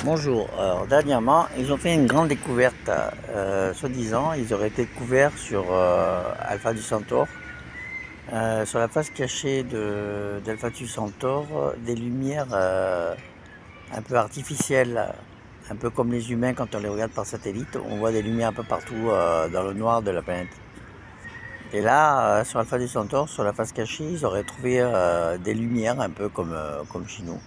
Bonjour, alors dernièrement ils ont fait une grande découverte, soi-disant ils auraient été découverts sur Alpha du Centaure, sur la face cachée d'Alpha du Centaure, des lumières un peu artificielles, un peu comme les humains quand on les regarde par satellite, on voit des lumières un peu partout dans le noir de la planète. Et là, sur Alpha du Centaure, sur la face cachée, ils auraient trouvé des lumières un peu comme chez nous.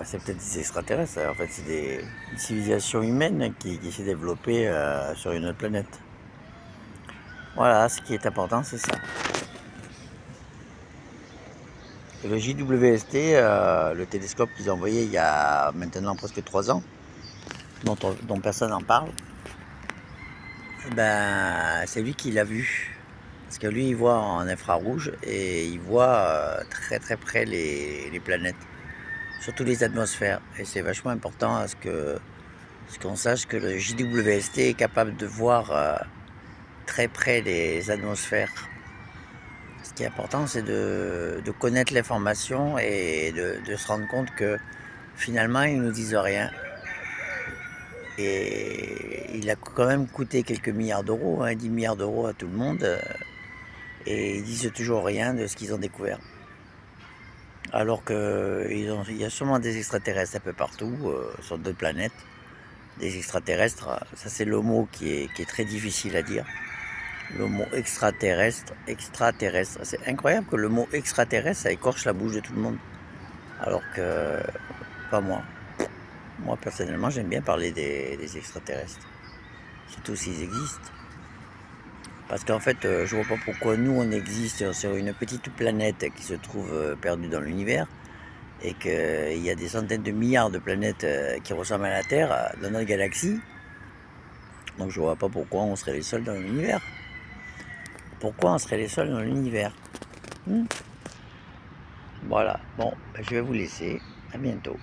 C'est peut-être des extraterrestres, en fait, c'est une civilisation humaine qui s'est développée sur une autre planète. Voilà, ce qui est important, c'est ça. Et le JWST, le télescope qu'ils ont envoyé il y a maintenant presque 3 ans, dont personne n'en parle, ben, c'est lui qui l'a vu. Parce que lui, il voit en infrarouge et il voit très très près les planètes, surtout les atmosphères. Et c'est vachement important ce qu'on sache que le JWST est capable de voir très près des atmosphères. Ce qui est important, c'est de connaître l'information et de se rendre compte que finalement, ils nous disent rien. Et il a quand même coûté quelques milliards d'euros, 10 milliards d'euros à tout le monde, et ils disent toujours rien de ce qu'ils ont découvert. Alors qu'il y a sûrement des extraterrestres un peu partout, sur d'autres planètes. Des extraterrestres, ça c'est le mot qui est très difficile à dire. Le mot extraterrestre. C'est incroyable que le mot extraterrestre, ça écorche la bouche de tout le monde. Alors que, pas moi. Moi, personnellement, j'aime bien parler des extraterrestres. Surtout s'ils existent. Parce qu'en fait, je vois pas pourquoi nous, on existe sur une petite planète qui se trouve perdue dans l'univers. Et qu'il y a des centaines de milliards de planètes qui ressemblent à la Terre dans notre galaxie. Donc je vois pas pourquoi on serait les seuls dans l'univers. Pourquoi on serait les seuls dans l'univers? Voilà, bon, je vais vous laisser. À bientôt.